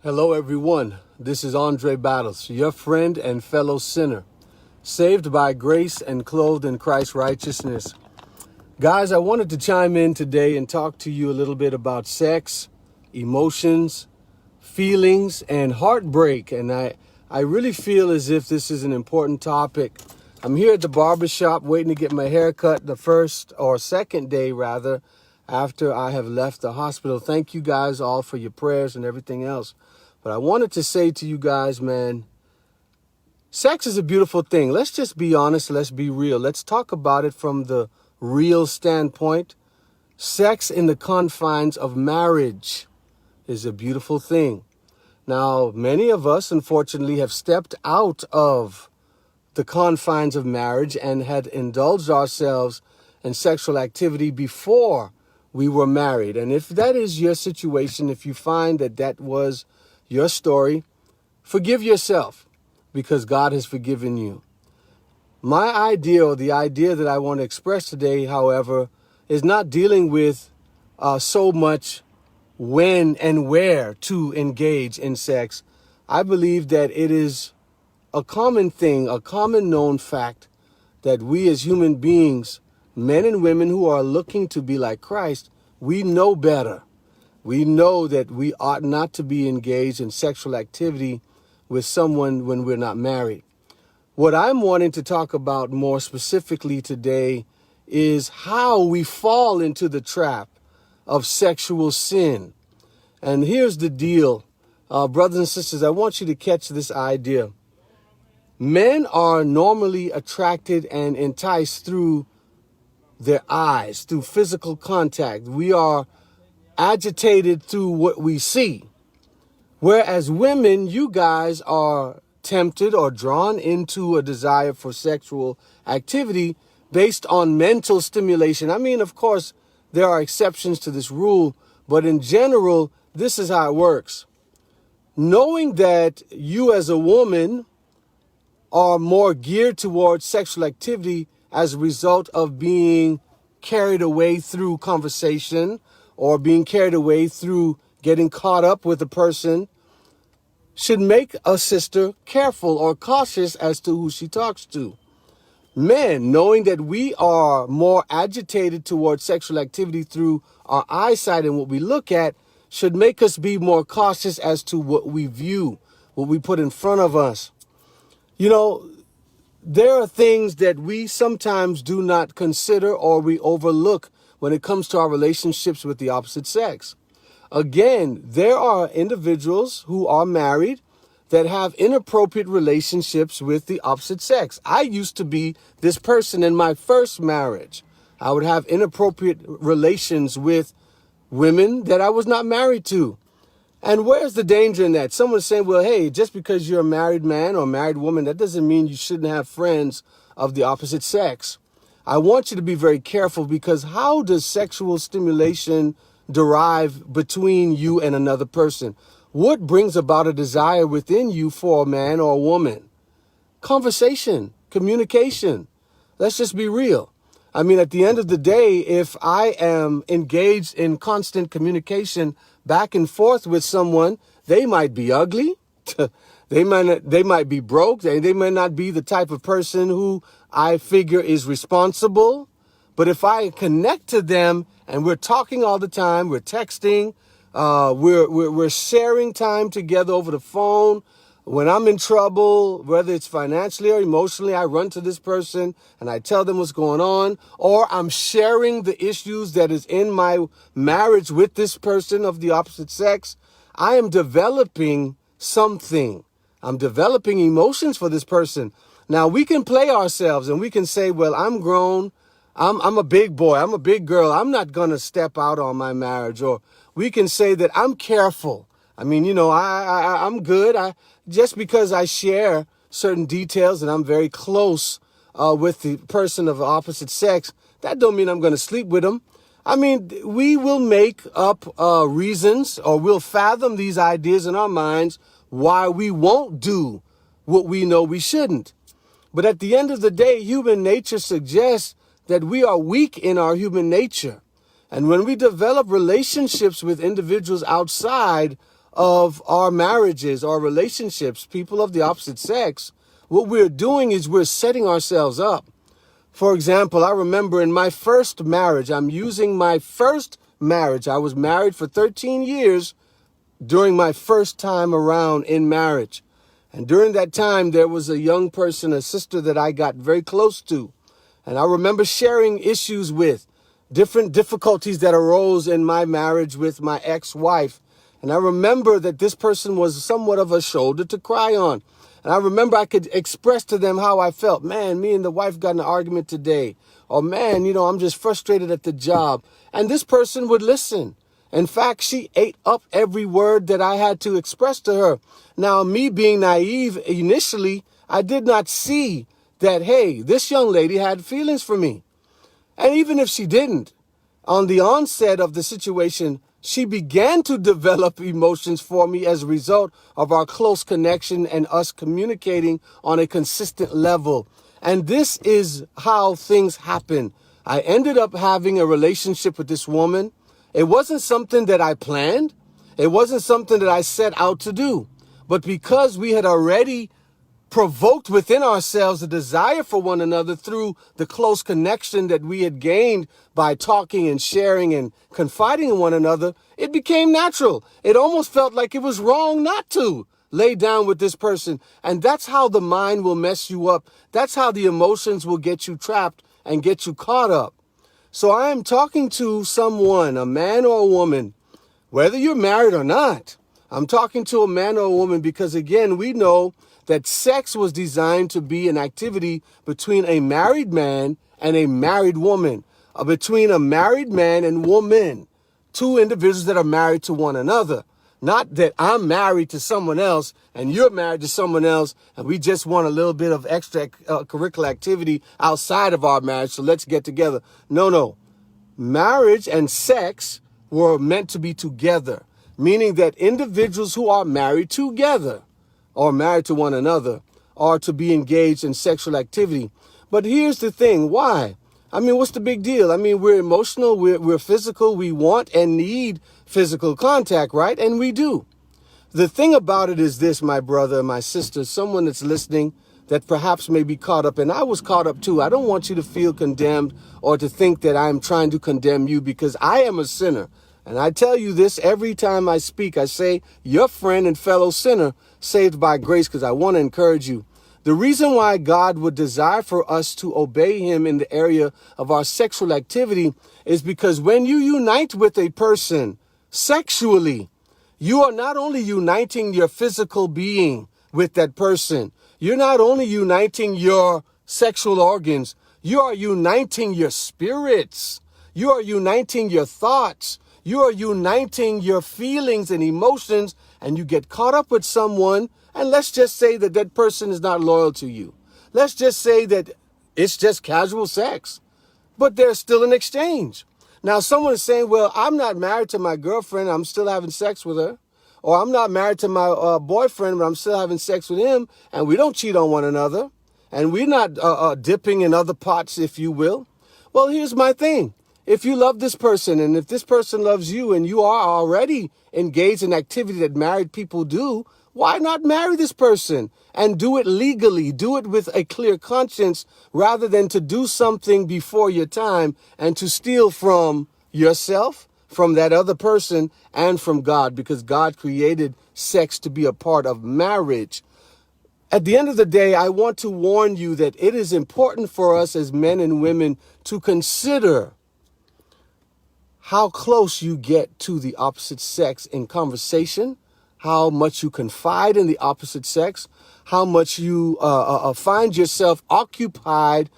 Hello, everyone. This is Andre Battles, your friend and fellow sinner, saved by grace and clothed in Christ's righteousness. Guys, I wanted to chime in today and talk to you a little bit about sex, emotions, feelings, and heartbreak. And I really feel as if this is an important topic. I'm here at the barbershop waiting to get my hair cut the first or second day, rather, after I have left the hospital. Thank you guys all for your prayers and everything else. But I wanted to say to you guys, man, sex is a beautiful thing. Let's just be honest. Let's be real. Let's talk about it from the real standpoint. Sex in the confines of marriage is a beautiful thing. Now, many of us, unfortunately, have stepped out of the confines of marriage and had indulged ourselves in sexual activity before we were married. And if that is your situation, if you find that that was your story, forgive yourself because God has forgiven you. My idea, or the idea that I want to express today, however, is not dealing with so much when and where to engage in sex. I believe that it is a common thing, a common known fact that we as human beings, men and women who are looking to be like Christ, we know better. We know that we ought not to be engaged in sexual activity with someone when we're not married. What I'm wanting to talk about more specifically today is how we fall into the trap of sexual sin. And here's the deal, brothers and sisters, I want you to catch this idea. Men are normally attracted and enticed through their eyes, through physical contact. We are agitated through what we see. Whereas women, you guys are tempted or drawn into a desire for sexual activity based on mental stimulation. I mean, of course, there are exceptions to this rule, but in general, this is how it works. Knowing that you as a woman are more geared towards sexual activity as a result of being carried away through conversation or being carried away through getting caught up with a person should make a sister careful or cautious as to who she talks to. Men, knowing that we are more agitated towards sexual activity through our eyesight and what we look at, should make us be more cautious as to what we view, what we put in front of us. You know, there are things that we sometimes do not consider or we overlook when it comes to our relationships with the opposite sex. Again, there are individuals who are married that have inappropriate relationships with the opposite sex. I used to be this person in my first marriage. I would have inappropriate relations with women that I was not married to. And where's the danger in that? Someone's saying, well, hey, just because you're a married man or a married woman, that doesn't mean you shouldn't have friends of the opposite sex. I want you to be very careful, because how does sexual stimulation derive between you and another person? What brings about a desire within you for a man or a woman? Conversation, communication. Let's just be real. I mean, at the end of the day, if I am engaged in constant communication back and forth with someone, they might be ugly. They might be broke. They may not be the type of person who I figure is responsible. But if I connect to them and we're talking all the time, we're texting, we're sharing time together over the phone. When I'm in trouble, whether it's financially or emotionally, I run to this person and I tell them what's going on, or I'm sharing the issues that is in my marriage with this person of the opposite sex. I am developing something. I'm developing emotions for this person. Now, we can play ourselves and we can say, well, I'm grown. I'm a big boy. I'm a big girl. I'm not going to step out on my marriage. Or we can say that I'm careful. I mean, you know, I'm good. Just because I share certain details and I'm very close with the person of the opposite sex, that don't mean I'm going to sleep with them. I mean, we will make up reasons, or we'll fathom these ideas in our minds why we won't do what we know we shouldn't. But at the end of the day, human nature suggests that we are weak in our human nature. And when we develop relationships with individuals outside of our marriages, our relationships, people of the opposite sex, what we're doing is we're setting ourselves up. For example, I remember in my first marriage, I'm using my first marriage. I was married for 13 years during my first time around in marriage. And during that time, there was a young person, a sister that I got very close to. And I remember sharing issues with, different difficulties that arose in my marriage with my ex-wife. And I remember that this person was somewhat of a shoulder to cry on. And I remember I could express to them how I felt. Man, me and the wife got in an argument today. Or man, I'm just frustrated at the job. And this person would listen. In fact, she ate up every word that I had to express to her. Now, me being naive initially, I did not see that, hey, this young lady had feelings for me. And even if she didn't, on the onset of the situation, she began to develop emotions for me as a result of our close connection and us communicating on a consistent level. And this is how things happen. I ended up having a relationship with this woman. It wasn't something that I planned. It wasn't something that I set out to do. But because we had already provoked within ourselves a desire for one another through the close connection that we had gained by talking and sharing and confiding in one another, it became natural. It almost felt like it was wrong not to lay down with this person. And that's how the mind will mess you up. That's how the emotions will get you trapped and get you caught up. So I am talking to someone, a man or a woman, whether you're married or not. I'm talking to a man or a woman because, again, we know that sex was designed to be an activity between a married man and a married woman, between a married man and woman, two individuals that are married to one another. Not that I'm married to someone else and you're married to someone else and we just want a little bit of extra curricular activity outside of our marriage, so let's get together. No. Marriage and sex were meant to be together, meaning that individuals who are married together or married to one another are to be engaged in sexual activity. But here's the thing. Why? What's the big deal? We're emotional, we're physical, we want and need physical contact, right? And we do. The thing about it is this, my brother, my sister, someone that's listening that perhaps may be caught up, and I was caught up too. I don't want you to feel condemned or to think that I'm trying to condemn you, because I am a sinner. And I tell you this every time I speak. I say, your friend and fellow sinner saved by grace, because I want to encourage you. The reason why God would desire for us to obey him in the area of our sexual activity is because when you unite with a person sexually, you are not only uniting your physical being with that person, you're not only uniting your sexual organs, you are uniting your spirits, you are uniting your thoughts, you are uniting your feelings and emotions, and you get caught up with someone. And let's just say that that person is not loyal to you. Let's just say that it's just casual sex, but there's still an exchange. Now, someone is saying, well, I'm not married to my girlfriend, I'm still having sex with her. Or I'm not married to my boyfriend, but I'm still having sex with him, and we don't cheat on one another. And we're not dipping in other pots, if you will. Well, here's my thing. If you love this person, and if this person loves you, and you are already engaged in activity that married people do, why not marry this person and do it legally? Do it with a clear conscience rather than to do something before your time and to steal from yourself, from that other person, and from God, because God created sex to be a part of marriage. At the end of the day, I want to warn you that it is important for us as men and women to consider how close you get to the opposite sex in conversation, how much you confide in the opposite sex, how much you find yourself occupied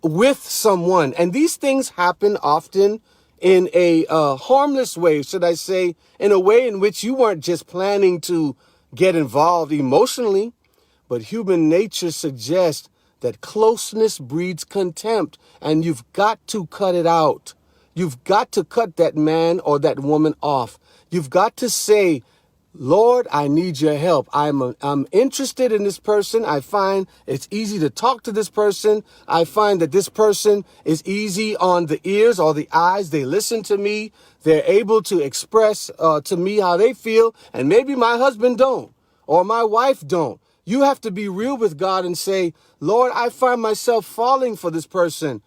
with someone. And these things happen often in a harmless way, should I say, in a way in which you weren't just planning to get involved emotionally, but human nature suggests that closeness breeds contempt, and you've got to cut it out. You've got to cut that man or that woman off. You've got to say, Lord, I need your help. I'm interested in this person. I find it's easy to talk to this person. I find that this person is easy on the ears or the eyes. They listen to me. They're able to express to me how they feel. And maybe my husband don't or my wife don't. You have to be real with God and say, Lord, I find myself falling for this person.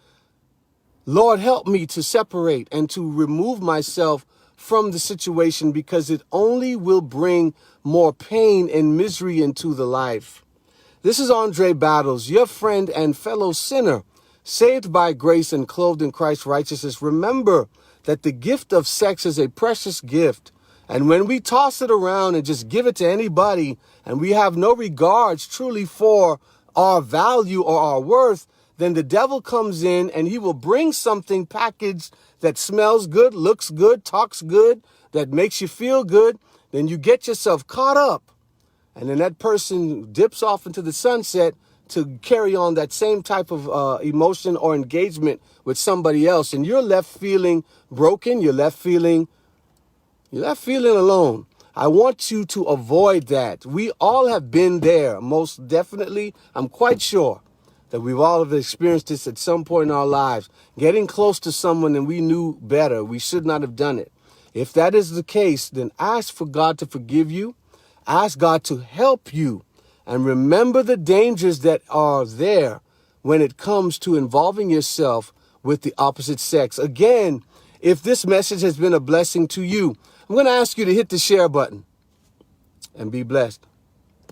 Lord, help me to separate and to remove myself from the situation, because it only will bring more pain and misery into the life. This is Andre Battles, your friend and fellow sinner, saved by grace and clothed in Christ's righteousness. Remember that the gift of sex is a precious gift. And when we toss it around and just give it to anybody, and we have no regards truly for our value or our worth, then the devil comes in and he will bring something packaged that smells good, looks good, talks good, that makes you feel good. Then you get yourself caught up. And then that person dips off into the sunset to carry on that same type of emotion or engagement with somebody else. And you're left feeling broken. You're left feeling alone. I want you to avoid that. We all have been there, most definitely. I'm quite sure that we've all have experienced this at some point in our lives, getting close to someone and we knew better. We should not have done it. If that is the case, then ask for God to forgive you. Ask God to help you. And remember the dangers that are there when it comes to involving yourself with the opposite sex. Again, if this message has been a blessing to you, I'm going to ask you to hit the share button and be blessed.